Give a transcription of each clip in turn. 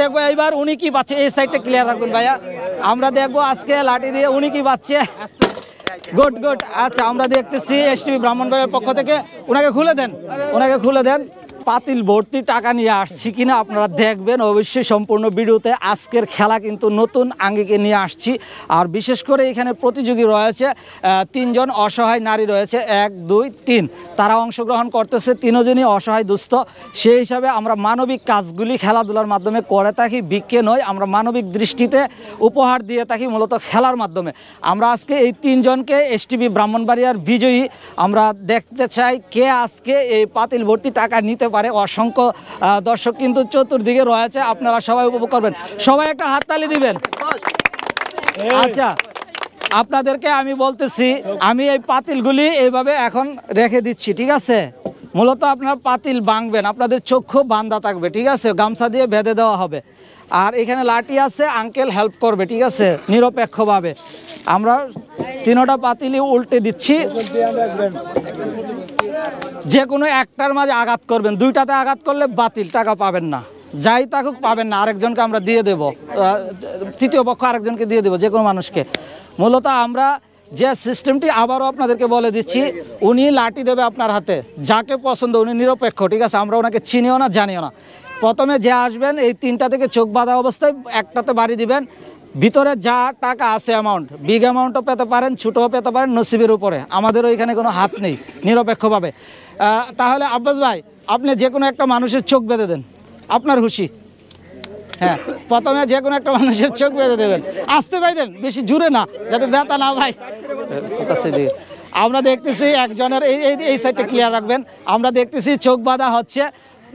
দেখবো এইবার উনি কি পাচ্ছে, এই সাইডটা ক্লিয়ার রাখবেন ভাইয়া। আমরা দেখবো আজকে লাঠি দিয়ে উনি কি পাচ্ছে। Good good. আচ্ছা, আমরা দেখতেছি এসটিভি ব্রাহ্মণবাড়িয়ার পক্ষ থেকে। ওনাকে খুলে দেন, ওনাকে খুলে দেন। পাতিল ভর্তি টাকা নিয়ে আসছি কিনা আপনারা দেখবেন অবশ্যই সম্পূর্ণ ভিডিওতে। আজকের খেলা কিন্তু নতুন আঙ্গিকে নিয়ে আসছি। আর বিশেষ করে এখানে প্রতিযোগী রয়েছে তিনজন অসহায় নারী রয়েছে, 1 2 3। তারা অংশগ্রহণ করতেছে, তিনজনই অসহায় দুস্থ। সেই হিসাবে আমরা মানবিক কাজগুলি খেলাধুলার মাধ্যমে করে থাকি, বিক্ষে নয়। আমরা মানবিক দৃষ্টিতে উপহার দিয়ে থাকি মূলত খেলার মাধ্যমে। আমরা আজকে এই তিনজনকে এসটিভি ব্রাহ্মণবাড়িয়ার বিজয়ী আমরা দেখতে চাই, কে আজকে এই পাতিল ভর্তি টাকা নিতে পারে। অসংখ্য দর্শক কিন্তু চতুর্দিকে রয়েছে, আপনারা সবাই উপভোগ করবেন। সবাই একটা হাততালি দিবেন। আচ্ছা, আপনাদেরকে আমি বলতেছি, আমি এই পাতিলগুলি এইভাবে এখন রেখে দিচ্ছি, ঠিক আছে? মূলত আপনারা পাতিল ভাঙবেন, আপনাদের চক্ষু বান্ধা থাকবে, ঠিক আছে? গামছা দিয়ে বেঁধে দেওয়া হবে। আর এখানে লাঠি আছে, আঙ্কেল হেল্প করবে, ঠিক আছে? নিরপেক্ষভাবে আমরা তিনটা পাতিলই উল্টে দিচ্ছি। যে কোনো একটার মাঝে আঘাত করবেন, দুইটাতে আঘাত করলে বাতিল, টাকা পাবেন না। যাই থাকুক পাবেন না, আরেকজনকে আমরা দিয়ে দেব, তৃতীয় পক্ষ আরেকজনকে দিয়ে দেব, যে কোনো মানুষকে। মূলত আমরা যে সিস্টেমটি আবারও আপনাদেরকে বলে দিচ্ছি, উনি লাঠি দেবে আপনার হাতে, যাকে পছন্দ, উনি নিরপেক্ষ, ঠিক আছে? আমরা ওনাকে চিনিও না, জানিও না। প্রথমে যে আসবেন এই তিনটা থেকে চোখ বাঁধা অবস্থায় একটাতে বাড়ি দিবেন। ভিতরে যা টাকা আছে অ্যামাউন্ট, বিগ অ্যামাউন্টও পেতে পারেন, ছোটও পেতে পারেন, নসিবের উপরে। আমাদেরও এখানে কোনো হাত নেই, নিরপেক্ষভাবে। তাহলে আব্বাস ভাই, আপনি যে কোনো একটা মানুষের চোখ বেঁধে দেন, আপনার খুশি। হ্যাঁ, প্রথমে যে কোনো একটা মানুষের চোখ বেঁধে দেবেন, আসতে পাইলেন, বেশি জুড়ে না, যাতে ব্যথা না ভাই। আমরা দেখতেছি একজনের এই সাইডটা ক্লিয়ার রাখবেন। আমরা দেখতেছি চোখ বাঁধা হচ্ছে।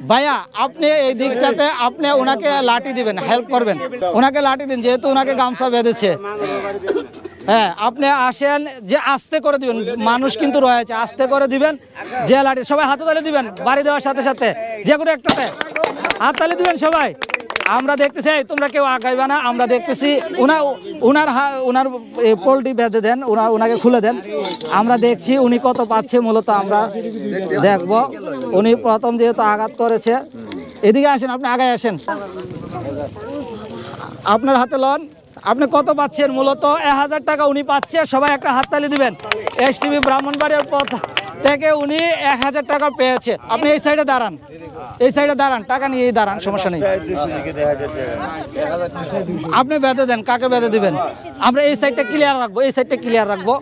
ভাইয়া, আপনি এই দিকটাতে আপনি ওনাকে লাঠি দিবেন, হেল্প করবেন, ওনাকে লাঠি দিন, যেহেতু ওনাকে গামছা বেঁধেছে। হ্যাঁ, আপনি আসেন, যে আস্তে করে দিবেন, মানুষ কিন্তু রয়েছে, আস্তে করে দিবেন। যে লাঠি, সবাই হাতে তালি দিবেন, বাড়ি দেওয়ার সাথে সাথে যে কোনো একটাতে হাততালি দিবেন সবাই। আমরা দেখতেছি, তোমরা কেউ আগাইবা না। আমরা দেখতেছি ওনার পোলট্রি বেঁধে দেন, ওনাকে খুলে দেন। আমরা দেখছি উনি কত পাচ্ছে, মূলত আমরা দেখব। উনি প্রথম যেহেতু আঘাত করেছে। এদিকে আসেন, আপনি আগায় আসেন, আপনার হাতে লন। আপনি কত পাচ্ছেন? মূলত 1000 টাকা উনি পাচ্ছে। সবাই একটা হাততালি দিবেন। এসটিভি ব্রাহ্মণবাড়িয়ার পথ থেকে উনি 1000 টাকা পেয়েছে। আপনি এই সাইডে দাঁড়ান, এই সাইডে দাঁড়ান, টাকা নিয়েই দাঁড়ান, সমস্যা নেই। আপনি বেঁধে দেন, কাকে বেঁধে দিবেন? আমরা এই সাইডটা ক্লিয়ার রাখবো, এই সাইডটা ক্লিয়ার রাখবো।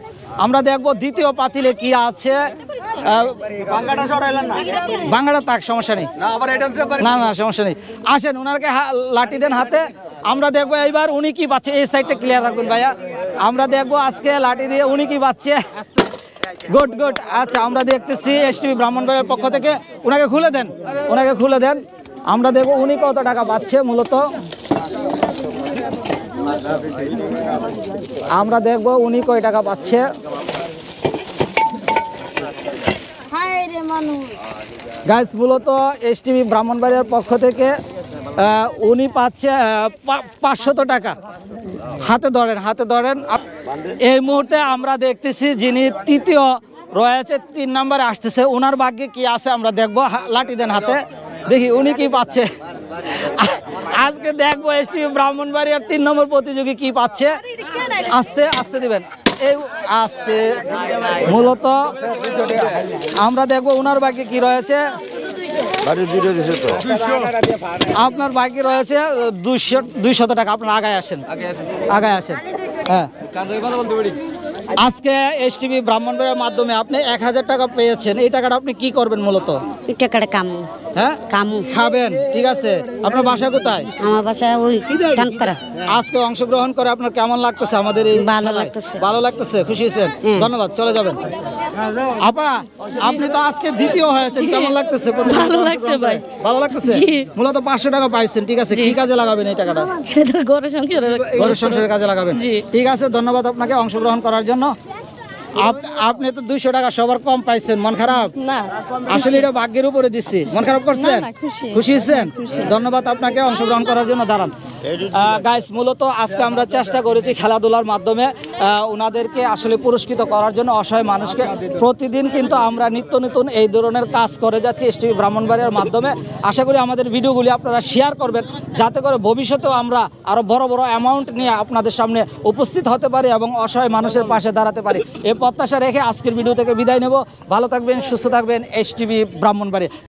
আমরা দেখবো দ্বিতীয় পাতিলে কি আছে। বাংলাটা তাক, সমস্যা নেই, না না সমস্যা নেই। আসেন, ওনাকে লাঠি দেন হাতে। আমরা দেখবো এইবার উনি কি পাচ্ছে, এই সাইডটা ক্লিয়ার রাখবেন ভাইয়া। আমরা দেখবো আজকে লাঠি দিয়ে উনি কি পাচ্ছে। Good good. আচ্ছা, আমরা দেখতেছি এসটিভি ব্রাহ্মণবাড়িয়ার পক্ষ থেকে। ওনাকে খুলে দেন, ওনাকে খুলে দেন। আমরা দেখবো উনি কত টাকা পাচ্ছে। মূলত আমরা দেখবো উনি কয় টাকা পাচ্ছে। গাইস, মূলত এসটিভি ব্রাহ্মণবাড়িয়ার পক্ষ থেকে উনি পাচ্ছে 500 টাকা। হাতে ধরেন, হাতে ধরেন। এই মুহূর্তে আমরা দেখতেছি যিনি তৃতীয় রয়েছে, 3 নম্বরে আসতেছে, ওনার ভাগ্যে কি আছে আমরা দেখবো। লাঠি দেন হাতে, দেখি উনি কি পাচ্ছে। আজকে দেখবো এসটিভি ব্রাহ্মণবাড়িয়ার 3 নম্বর প্রতিযোগী কি পাচ্ছে। আস্তে আস্তে দিবেন, এই আস্তে। মূলত আমরা দেখবো ওনার ভাগ্যে কি রয়েছে। আপনার বাকি রয়েছে 200 টাকা। আপনার আগায় আসেন, আগায় আসেন। হ্যাঁ, আজকে এসটিভি ব্রাহ্মণবাড়িয়ার মাধ্যমে আপনি 1000 টাকা পেয়েছেন। এই টাকাটা আপনি কি করবেন? মূলত এই টাকাটা কামু। হ্যাঁ, কামু খাবেন, ঠিক আছে? আপনার বাসা কোথায়? আমার বাসা ওই ডানপাড়া। আজকে অংশগ্রহণ করে আপনার কেমন লাগতেছে? আমাদের এই ভালো লাগতেছে। ভালো লাগতেছে, খুশি হয়েছেন? ধন্যবাদ, চলে যাবেন। আপা, আপনি তো আজকে দ্বিতীয় হয়েছেন, কেমন লাগতেছে? ভালো লাগছে ভাই, ভালো লাগতেছে। মূলত 500 টাকা পাইছেন, ঠিক আছে? কি কাজে লাগাবেন এই টাকাটা? ঘরের সংসারের কাজে লাগাবেন, ঠিক আছে। ধন্যবাদ আপনাকে অংশগ্রহণ করার জন্য। আপনি তো 200 টাকা সবার কম পাইছেন, মন খারাপ না? আসলে এটা ভাগ্যের উপরে দিচ্ছি। মন খারাপ করছেন? খুশি হয়েছেন? ধন্যবাদ আপনাকে অংশগ্রহণ করার জন্য। দাঁড়ান। গাইস মূলত আজকে আমরা চেষ্টা করেছি খেলাধুলার মাধ্যমে ওনাদেরকে আসলে পুরস্কৃত করার জন্য, অসহায় মানুষকে। প্রতিদিন কিন্তু আমরা নিত্য নতুন এই ধরনের কাজ করে যাচ্ছি এসটিভি ব্রাহ্মণবাড়িয়ার মাধ্যমে। আশা করি আমাদের ভিডিওগুলি আপনারা শেয়ার করবেন, যাতে করে ভবিষ্যতেও আমরা আরও বড় বড় অ্যামাউন্ট নিয়ে আপনাদের সামনে উপস্থিত হতে পারি এবং অসহায় মানুষের পাশে দাঁড়াতে পারি। এই প্রত্যাশা রেখে আজকের ভিডিও থেকে বিদায় নেব। ভালো থাকবেন, সুস্থ থাকবেন। এসটিভি ব্রাহ্মণবাড়িয়া।